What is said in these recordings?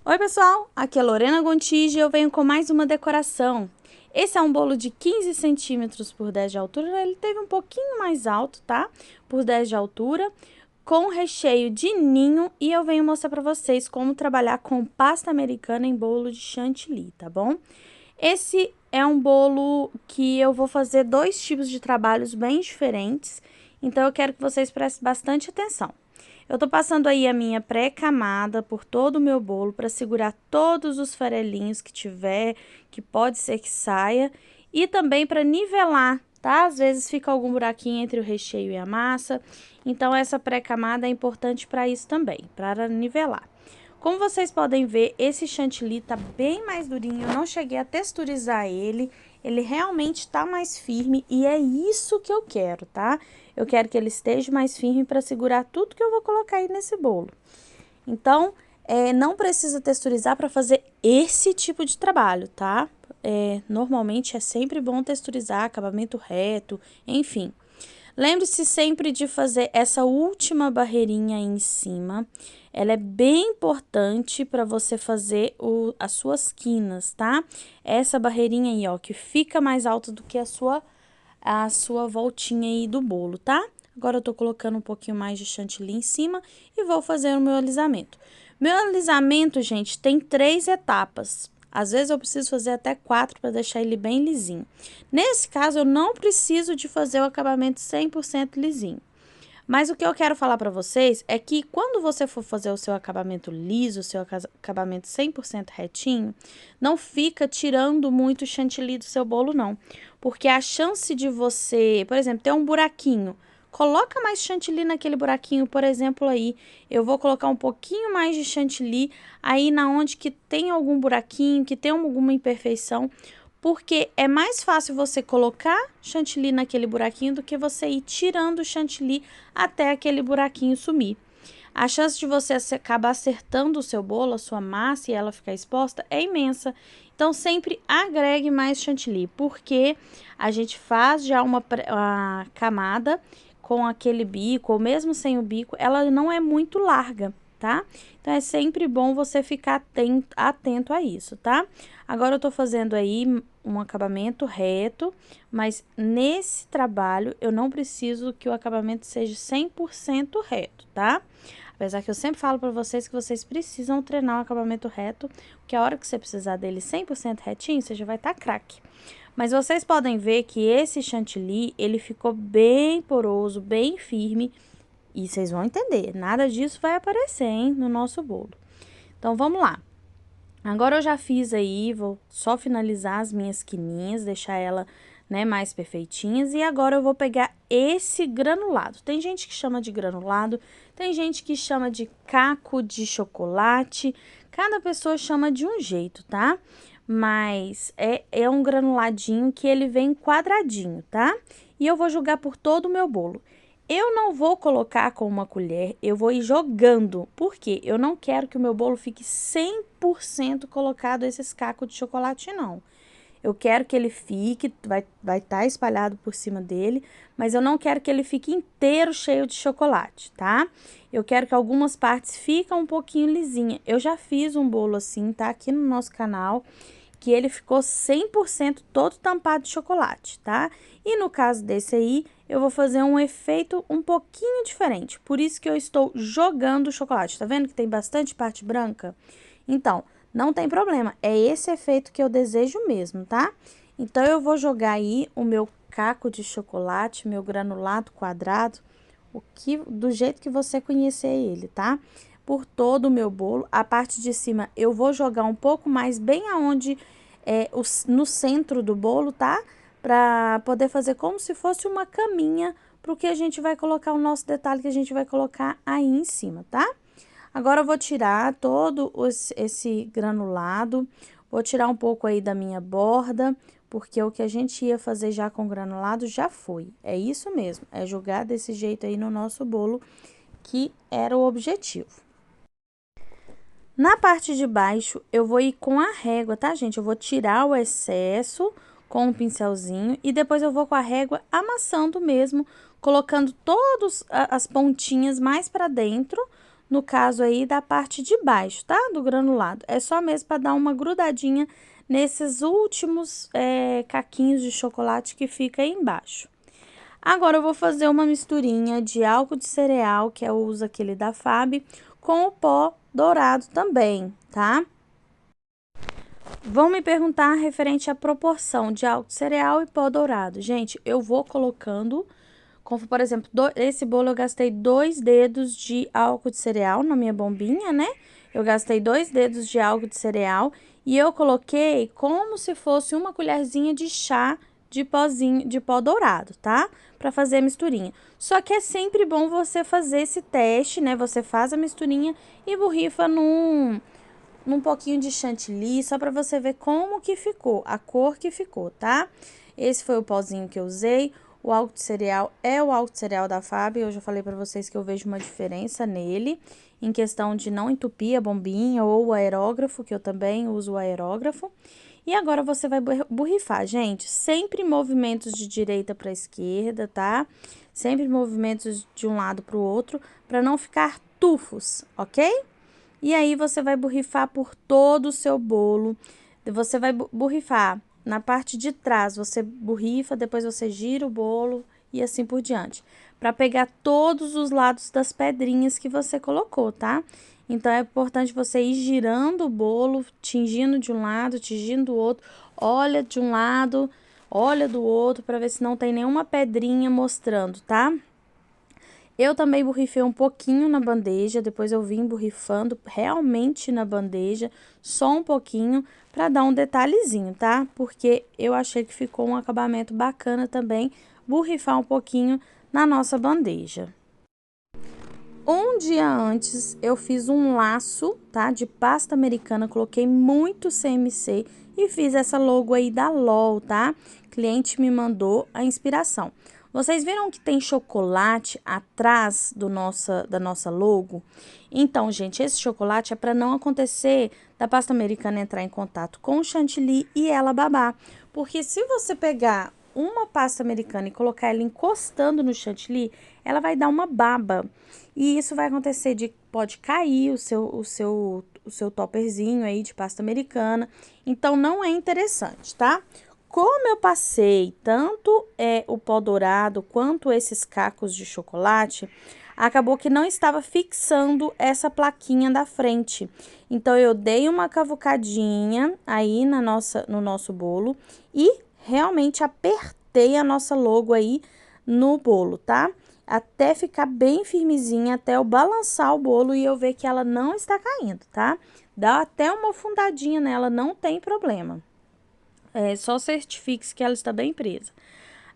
Oi pessoal, aqui é Lorena Gontijo e eu venho com mais uma decoração. Esse é um bolo de 15 centímetros por 10 de altura, ele teve um pouquinho mais alto, tá? Por 10 de altura, com recheio de ninho, e eu venho mostrar pra vocês como trabalhar com pasta americana em bolo de chantilly, tá bom? Esse é um bolo que eu vou fazer dois tipos de trabalhos bem diferentes, então eu quero que vocês prestem bastante atenção. Eu tô passando aí a minha pré-camada por todo o meu bolo para segurar todos os farelinhos que tiver, que pode ser que saia, e também para nivelar, tá? Às vezes fica algum buraquinho entre o recheio e a massa, então essa pré-camada é importante para isso também, para nivelar. Como vocês podem ver, esse chantilly tá bem mais durinho, eu não cheguei a texturizar ele realmente tá mais firme e é isso que eu quero, tá? Eu quero que ele esteja mais firme para segurar tudo que eu vou colocar aí nesse bolo. Então, não precisa texturizar para fazer esse tipo de trabalho, tá? Normalmente é sempre bom texturizar, acabamento reto, enfim. Lembre-se sempre de fazer essa última barreirinha aí em cima. Ela é bem importante para você fazer as suas quinas, tá? Essa barreirinha aí, ó, que fica mais alta do que a sua voltinha aí do bolo, tá? Agora eu tô colocando um pouquinho mais de chantilly em cima e vou fazer o meu alisamento. Meu alisamento, gente, tem 3 etapas. Às vezes eu preciso fazer até 4 para deixar ele bem lisinho. Nesse caso, eu não preciso de fazer o acabamento 100% lisinho. Mas o que eu quero falar para vocês é que quando você for fazer o seu acabamento liso, o seu acabamento 100% retinho, não fica tirando muito chantilly do seu bolo, não. Porque a chance de você, por exemplo, ter um buraquinho, coloca mais chantilly naquele buraquinho, por exemplo, aí. Eu vou colocar um pouquinho mais de chantilly aí na onde que tem algum buraquinho, que tem alguma imperfeição, porque é mais fácil você colocar chantilly naquele buraquinho do que você ir tirando o chantilly até aquele buraquinho sumir. A chance de você acabar acertando o seu bolo, a sua massa, e ela ficar exposta é imensa. Então, sempre agregue mais chantilly, porque a gente faz já uma camada com aquele bico, ou mesmo sem o bico, ela não é muito larga, tá? Então, é sempre bom você ficar atento a isso, tá? Agora, eu tô fazendo aí um acabamento reto, mas nesse trabalho eu não preciso que o acabamento seja 100% reto, tá? Apesar que eu sempre falo para vocês que vocês precisam treinar o acabamento reto, porque a hora que você precisar dele 100% retinho, você já vai estar craque. Mas vocês podem ver que esse chantilly, ele ficou bem poroso, bem firme, e vocês vão entender, nada disso vai aparecer, hein, no nosso bolo. Então, vamos lá. Agora eu já fiz aí, vou só finalizar as minhas quininhas, deixar ela, né, mais perfeitinhas. E agora eu vou pegar esse granulado. Tem gente que chama de granulado, tem gente que chama de caco de chocolate. Cada pessoa chama de um jeito, tá? Mas é um granuladinho que ele vem quadradinho, tá? E eu vou jogar por todo o meu bolo. Eu não vou colocar com uma colher, eu vou ir jogando, porque eu não quero que o meu bolo fique 100% colocado esses cacos de chocolate, não. Eu quero que ele fique, vai estar espalhado por cima dele, mas eu não quero que ele fique inteiro cheio de chocolate, tá? Eu quero que algumas partes fiquem um pouquinho lisinha. Eu já fiz um bolo assim, tá? Aqui no nosso canal, que ele ficou 100% todo tampado de chocolate, tá? E no caso desse aí, eu vou fazer um efeito um pouquinho diferente, por isso que eu estou jogando o chocolate. Tá vendo que tem bastante parte branca? Então, não tem problema, é esse efeito que eu desejo mesmo, tá? Então, eu vou jogar aí o meu caco de chocolate, meu granulado quadrado, do jeito que você conhecer ele, tá? Por todo o meu bolo. A parte de cima eu vou jogar um pouco mais bem aonde no centro do bolo, tá? Pra poder fazer como se fosse uma caminha pro que a gente vai colocar, o nosso detalhe que a gente vai colocar aí em cima, tá? Agora eu vou tirar todo esse granulado, vou tirar um pouco aí da minha borda, porque o que a gente ia fazer já com granulado já foi. É isso mesmo, é jogar desse jeito aí no nosso bolo, que era o objetivo. Na parte de baixo, eu vou ir com a régua, tá, gente? Eu vou tirar o excesso com um pincelzinho e depois eu vou com a régua amassando mesmo, colocando todas as pontinhas mais pra dentro no caso aí da parte de baixo, tá? Do granulado. É só mesmo para dar uma grudadinha nesses últimos caquinhos de chocolate que fica aí embaixo. Agora, eu vou fazer uma misturinha de álcool de cereal, que eu uso aquele da Fab, com o pó dourado também, tá? Vão me perguntar referente à proporção de álcool de cereal e pó dourado. Gente, eu vou colocando, como por exemplo, esse bolo eu gastei 2 dedos de álcool de cereal na minha bombinha, né? Eu gastei 2 dedos de álcool de cereal e eu coloquei como se fosse uma colherzinha de chá de pozinho, de pó dourado, tá? Pra fazer a misturinha. Só que é sempre bom você fazer esse teste, né? Você faz a misturinha e borrifa num pouquinho de chantilly, só pra você ver como que ficou, a cor que ficou, tá? Esse foi o pozinho que eu usei. O álcool de cereal é o álcool de cereal da Fab. Eu já falei pra vocês que eu vejo uma diferença nele, em questão de não entupir a bombinha ou o aerógrafo, que eu também uso o aerógrafo. E agora você vai borrifar, gente, sempre movimentos de direita para esquerda, tá? Sempre movimentos de um lado para o outro, para não ficar tufos, ok? E aí, você vai borrifar por todo o seu bolo. Você vai borrifar na parte de trás, você borrifa, depois você gira o bolo e assim por diante. Para pegar todos os lados das pedrinhas que você colocou, tá? Então, é importante você ir girando o bolo, tingindo de um lado, tingindo do outro. Olha de um lado, olha do outro, para ver se não tem nenhuma pedrinha mostrando, tá? Eu também borrifei um pouquinho na bandeja, depois eu vim borrifando realmente na bandeja, só um pouquinho, para dar um detalhezinho, tá? Porque eu achei que ficou um acabamento bacana também, borrifar um pouquinho na nossa bandeja. Um dia antes, eu fiz um laço, tá? De pasta americana, coloquei muito CMC e fiz essa logo aí da LOL, tá? O cliente me mandou a inspiração. Vocês viram que tem chocolate atrás da nossa logo? Então, gente, esse chocolate é para não acontecer da pasta americana entrar em contato com o chantilly e ela babar. Porque se você pegar uma pasta americana e colocar ela encostando no chantilly, ela vai dar uma baba. E isso vai acontecer pode cair o seu topperzinho aí de pasta americana. Então, não é interessante, tá? Como eu passei tanto o pó dourado quanto esses cacos de chocolate, acabou que não estava fixando essa plaquinha da frente. Então, eu dei uma cavucadinha aí no nosso bolo e realmente apertei a nossa logo aí no bolo, tá? Até ficar bem firmezinha, até eu balançar o bolo e eu ver que ela não está caindo, tá? Dá até uma fundadinha nela, não tem problema. Só certifique-se que ela está bem presa.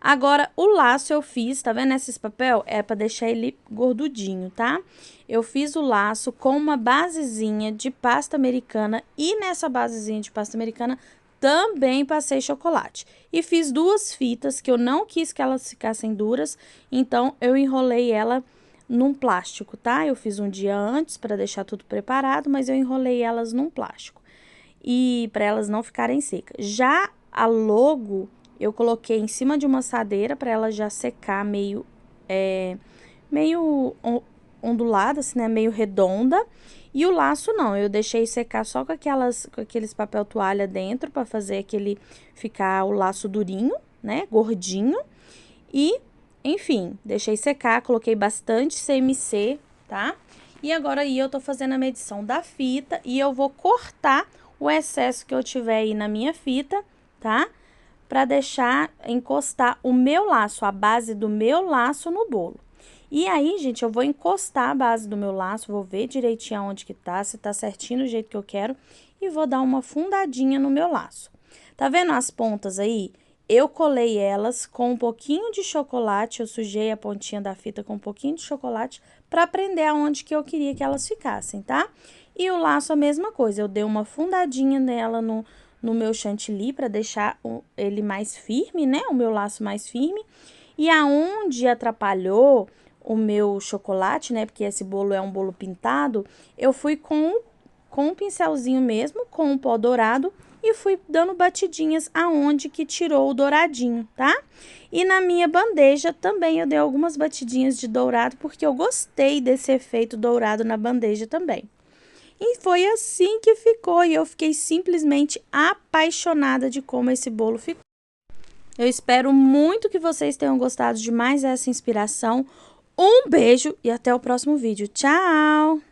Agora, o laço eu fiz, tá vendo esses papel? É para deixar ele gordudinho, tá? Eu fiz o laço com uma basezinha de pasta americana e nessa basezinha de pasta americana também passei chocolate. E fiz 2 fitas que eu não quis que elas ficassem duras, então eu enrolei ela num plástico, tá? Eu fiz um dia antes para deixar tudo preparado, mas eu enrolei elas num plástico. E para elas não ficarem secas. Já a logo, eu coloquei em cima de uma assadeira para ela já secar meio ondulada, assim, né? Meio redonda. E o laço não, eu deixei secar só com aqueles papel toalha dentro para fazer ficar o laço durinho, né? Gordinho. E, enfim, deixei secar, coloquei bastante CMC, tá? E agora aí eu tô fazendo a medição da fita e eu vou cortar o excesso que eu tiver aí na minha fita, tá? Pra deixar encostar o meu laço, a base do meu laço no bolo. E aí, gente, eu vou encostar a base do meu laço, vou ver direitinho aonde que tá, se tá certinho do jeito que eu quero, e vou dar uma fundadinha no meu laço. Tá vendo as pontas aí? Eu colei elas com um pouquinho de chocolate, eu sujei a pontinha da fita com um pouquinho de chocolate para prender aonde que eu queria que elas ficassem, tá? E o laço a mesma coisa, eu dei uma fundadinha nela no meu chantilly para deixar ele mais firme, né? O meu laço mais firme. E aonde atrapalhou o meu chocolate, né? Porque esse bolo é um bolo pintado, eu fui com com um pincelzinho mesmo, com o pó dourado, e fui dando batidinhas aonde que tirou o douradinho, tá? E na minha bandeja também eu dei algumas batidinhas de dourado, porque eu gostei desse efeito dourado na bandeja também. E foi assim que ficou, e eu fiquei simplesmente apaixonada de como esse bolo ficou. Eu espero muito que vocês tenham gostado de mais essa inspiração. Um beijo e até o próximo vídeo. Tchau!